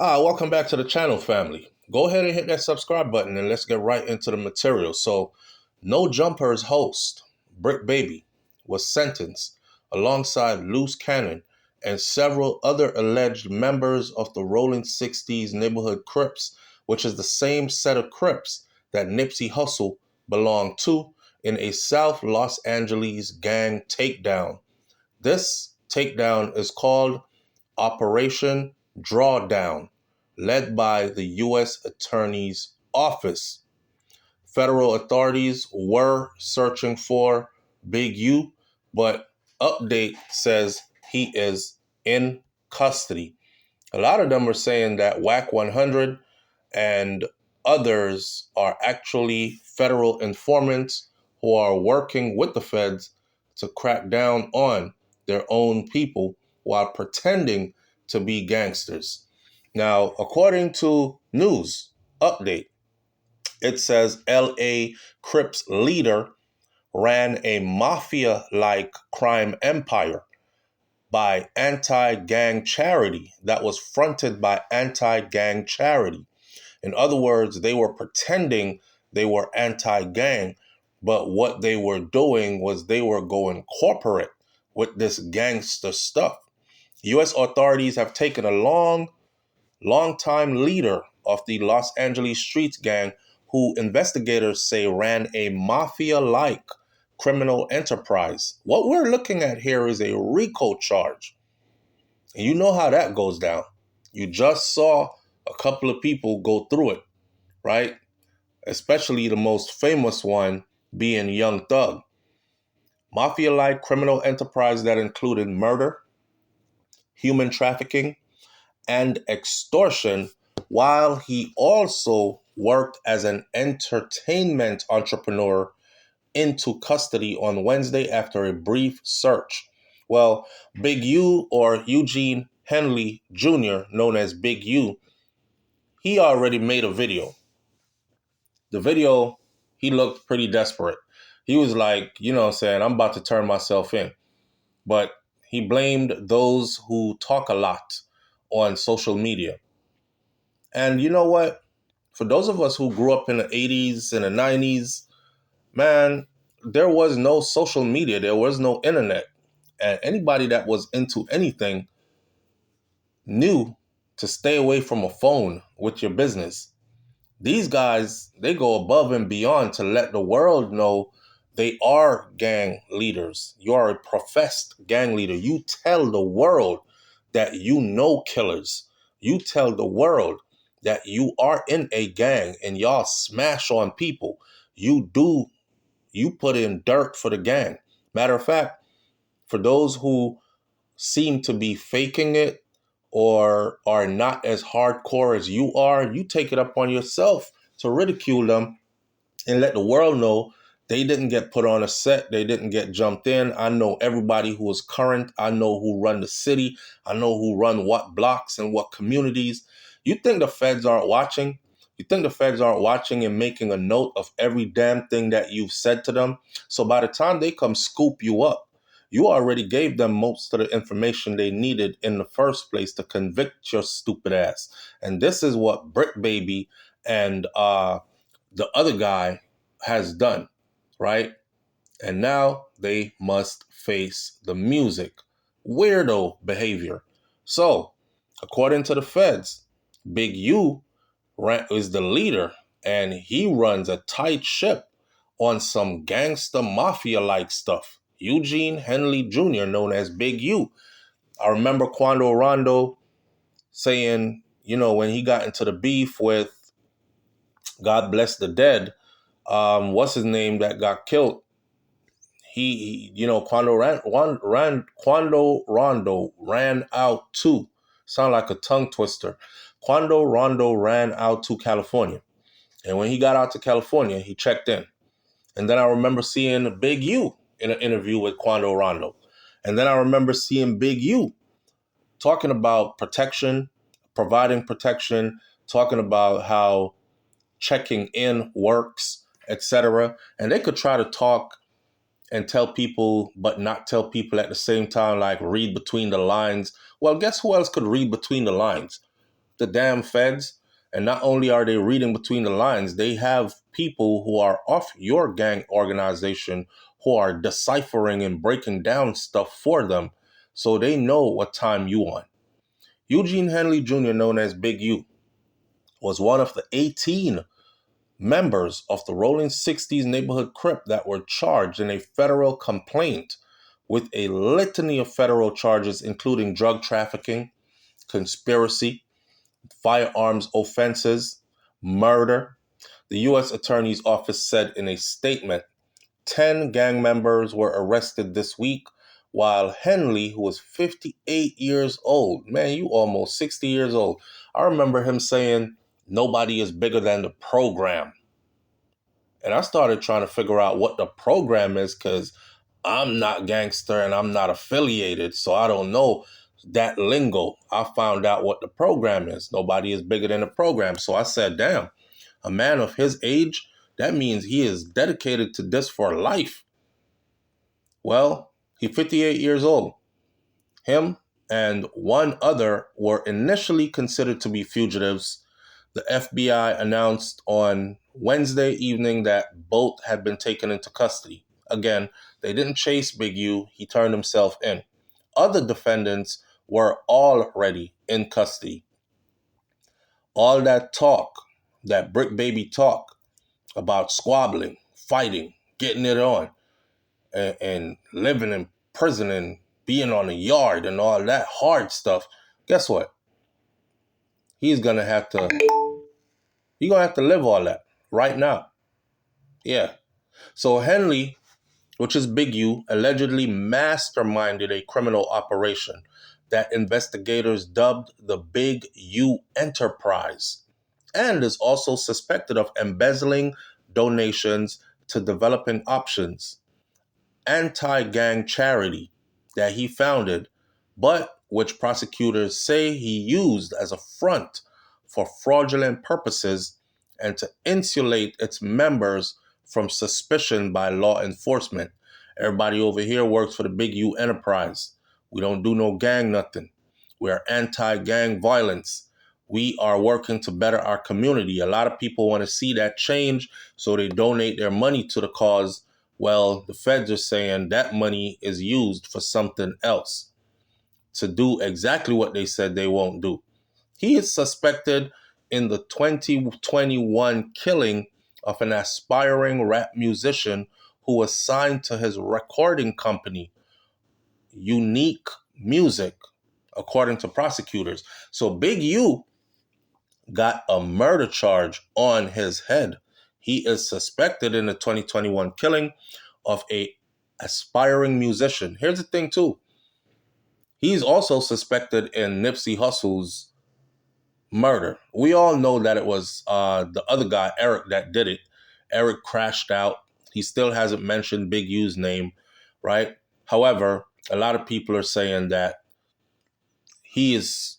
Welcome back to the channel, family. Go ahead and hit that subscribe button and let's get right into the material. So, No Jumper's host, Bricc Baby, was sentenced alongside Loose Cannon and several other alleged members of the Rolling 60s neighborhood Crips, which is the same set of Crips that Nipsey Hussel belonged to, in a South Los Angeles gang takedown. This takedown is called Operation Drawdown, led by the U.S. Attorney's Office. Federal authorities were searching for Big U, but update says he is in custody. A lot of them are saying that WAC 100 and others are actually federal informants who are working with the feds to crack down on their own people while pretending to be gangsters. Now, according to News Update, it says LA Crips leader ran a mafia-like crime empire by anti-gang charity that was fronted by anti-gang charity. In other words, they were pretending they were anti-gang, but what they were doing was they were going corporate with this gangster stuff. U.S. authorities have taken a long-time leader of the Los Angeles Streets gang who investigators say ran a mafia-like criminal enterprise. What we're looking at here is a Rico charge. And you know how that goes down. You just saw a couple of people go through it, right? Especially the most famous one being Young Thug. Mafia-like criminal enterprise that included murder, human trafficking, and extortion, while he also worked as an entertainment entrepreneur into custody on Wednesday after a brief search. Well, Big U, or Eugene Henley Jr., known as Big U, he already made a video. The video, he looked pretty desperate. He was like, I'm about to turn myself in. But he blamed those who talk a lot on social media. And you know what? For those of us who grew up in the 80s and the 90s, man, there was no social media. There was no internet. And anybody that was into anything knew to stay away from a phone with your business. These guys, they go above and beyond to let the world know they are gang leaders. You are a professed gang leader. You tell the world that you know killers. You tell the world that you are in a gang and y'all smash on people. You put in dirt for the gang. Matter of fact, for those who seem to be faking it or are not as hardcore as you are, you take it up on yourself to ridicule them and let the world know they didn't get put on a set. They didn't get jumped in. I know everybody who is current. I know who run the city. I know who run what blocks and what communities. You think the feds aren't watching? You think the feds aren't watching and making a note of every damn thing that you've said to them? So by the time they come scoop you up, you already gave them most of the information they needed in the first place to convict your stupid ass. And this is what Bricc Baby and the other guy has done, right? And now they must face the music. Weirdo behavior. So, according to the feds, Big U is the leader, and he runs a tight ship on some gangster mafia-like stuff. Eugene Henley Jr., known as Big U. I remember Quando Rondo saying, when he got into the beef with God Bless the Dead, what's his name that got killed? Quando Rondo ran out to, sound like a tongue twister. Quando Rondo ran out to California. And when he got out to California, he checked in. And then I remember seeing Big U in an interview with Quando Rondo. And then I remember seeing Big U talking about protection, providing protection, talking about how checking in works, etc. And they could try to talk and tell people, but not tell people at the same time, like read between the lines. Well, guess who else could read between the lines? the damn feds. And not only are they reading between the lines, they have people who are off your gang organization who are deciphering and breaking down stuff for them so they know what time you on. Eugene Henley Jr., known as Big U, was one of the 18 members of the Rolling 60s neighborhood Crip that were charged in a federal complaint with a litany of federal charges, including drug trafficking, conspiracy, firearms offenses, murder. The U.S. Attorney's Office said in a statement, 10 gang members were arrested this week, while Henley, who was 58 years old, man, you almost 60 years old. I remember him saying, nobody is bigger than the program. And I started trying to figure out what the program is because I'm not gangster and I'm not affiliated, so I don't know that lingo. I found out what the program is. Nobody is bigger than the program. So I said, damn, a man of his age, that means he is dedicated to this for life. Well, he's 58 years old. Him and one other were initially considered to be fugitives. The FBI announced on Wednesday evening that both had been taken into custody. Again, they didn't chase Big U. He turned himself in. Other defendants were already in custody. All that talk, that Bricc baby talk about squabbling, fighting, getting it on, and living in prison and being on the yard and all that hard stuff, guess what? He's gonna have to live all that right now. Yeah. So Henley, which is Big U, allegedly masterminded a criminal operation that investigators dubbed the Big U Enterprise, and is also suspected of embezzling donations to Developing Options, anti-gang charity that he founded, but which prosecutors say he used as a front for fraudulent purposes and to insulate its members from suspicion by law enforcement. Everybody over here works for the Big U Enterprise. We don't do no gang nothing. We are anti-gang violence. We are working to better our community. A lot of people want to see that change, so they donate their money to the cause. Well, the feds are saying that money is used for something else, to do exactly what they said they won't do. He is suspected in the 2021 killing of an aspiring rap musician who was signed to his recording company, Unique Music, according to prosecutors. So Big U got a murder charge on his head. He is suspected in the 2021 killing of a aspiring musician. Here's the thing too. He's also suspected in Nipsey Hussel's murder. We all know that it was the other guy, Eric, that did it. Eric crashed out. He still hasn't mentioned Big U's name, right? However, a lot of people are saying that he is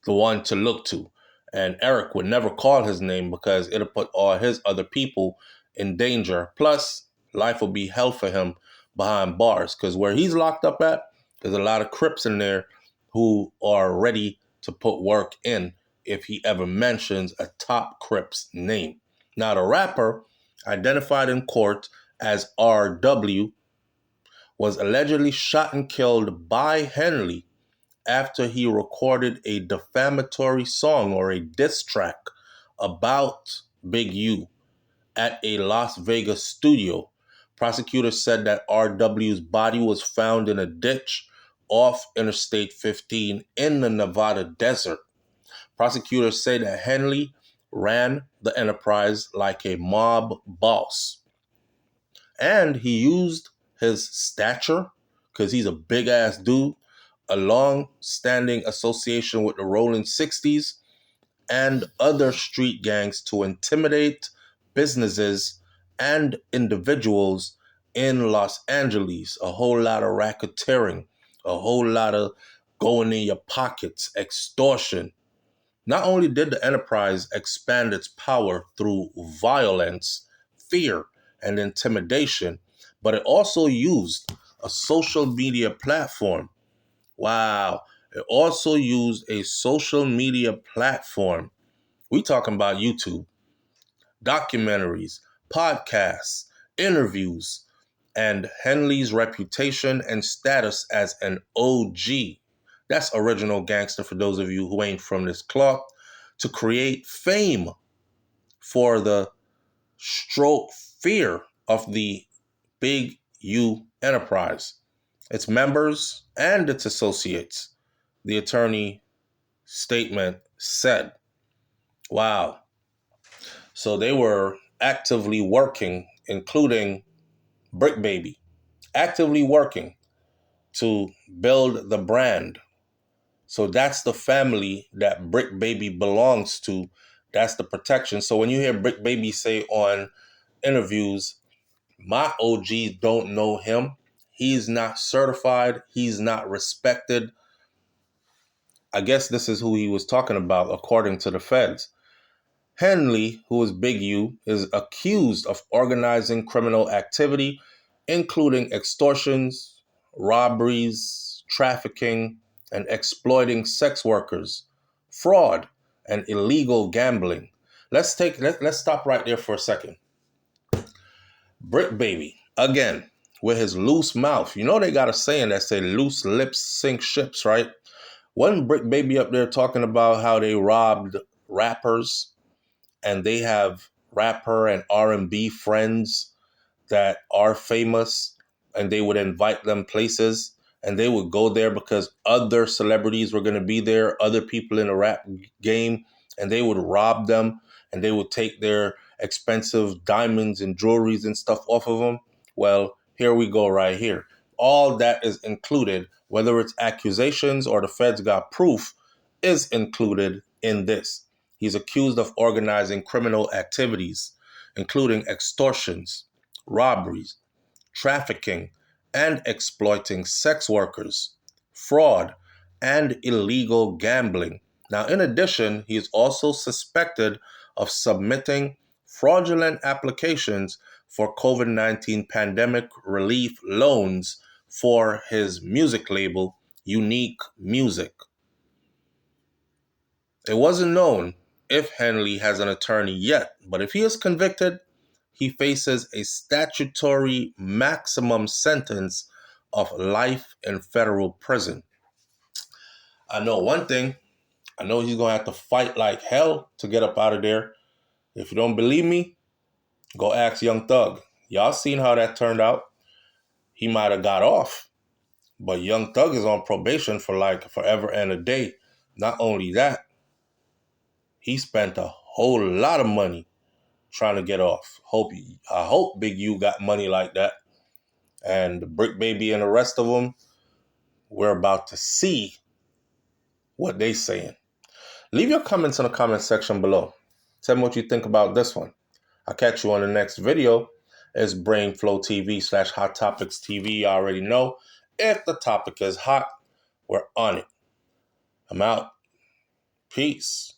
the one to look to. And Eric would never call his name because it'll put all his other people in danger. Plus, life will be hell for him behind bars, because where he's locked up at, there's a lot of Crips in there who are ready to put work in if he ever mentions a top Crip's name. Now, the rapper, identified in court as RW, was allegedly shot and killed by Henley after he recorded a defamatory song or a diss track about Big U at a Las Vegas studio. Prosecutors said that RW's body was found in a ditch off Interstate 15 in the Nevada desert. Prosecutors say that Henley ran the enterprise like a mob boss, and he used his stature, because he's a big-ass dude, a long-standing association with the Rolling 60s and other street gangs to intimidate businesses and individuals in Los Angeles. A whole lot of racketeering, a whole lot of going in your pockets, extortion. Not only did the enterprise expand its power through violence, fear, and intimidation, but it also used a social media platform. Wow. It also used a social media platform. We talking about YouTube, documentaries, podcasts, interviews, and Henley's reputation and status as an OG. That's original gangster for those of you who ain't from this cloth, to create fame for the stroke fear of the Big U enterprise, its members, and its associates, the attorney statement said. Wow. So they were actively working, including Bricc Baby, actively working to build the brand. So that's the family that Bricc Baby belongs to. That's the protection. So when you hear Bricc Baby say on interviews, my OGs don't know him, he's not certified, he's not respected, I guess this is who he was talking about according to the feds. Henley, who is Big U, is accused of organizing criminal activity, including extortions, robberies, trafficking, and exploiting sex workers, fraud, and illegal gambling. Let's stop right there for a second. Bricc Baby, again, with his loose mouth. You know they got a saying that say loose lips sink ships, right? Wasn't Bricc Baby up there talking about how they robbed rappers and they have rapper and R&B friends that are famous and they would invite them places and they would go there because other celebrities were going to be there, other people in the rap game, and they would rob them and they would take their expensive diamonds and jewelries and stuff off of them? Well, here we go right here. All that is included, whether it's accusations or the feds got proof, is included in this. He's accused of organizing criminal activities, including extortions, robberies, trafficking, and exploiting sex workers, fraud, and illegal gambling. Now, in addition, he is also suspected of submitting fraudulent applications for COVID-19 pandemic relief loans for his music label, Unique Music. It wasn't known if Henley has an attorney yet, but if he is convicted, he faces a statutory maximum sentence of life in federal prison. I know one thing. I know he's going to have to fight like hell to get up out of there. If you don't believe me, go ask Young Thug. Y'all seen how that turned out. He might have got off, but Young Thug is on probation for like forever and a day. Not only that, he spent a whole lot of money trying to get off. I hope Big U got money like that. And the Bricc Baby and the rest of them, we're about to see what they saying. Leave your comments in the comment section below. Tell me what you think about this one. I'll catch you on the next video. It's BrainFLoTv / Hot Topics TV. You already know. If the topic is hot, we're on it. I'm out. Peace.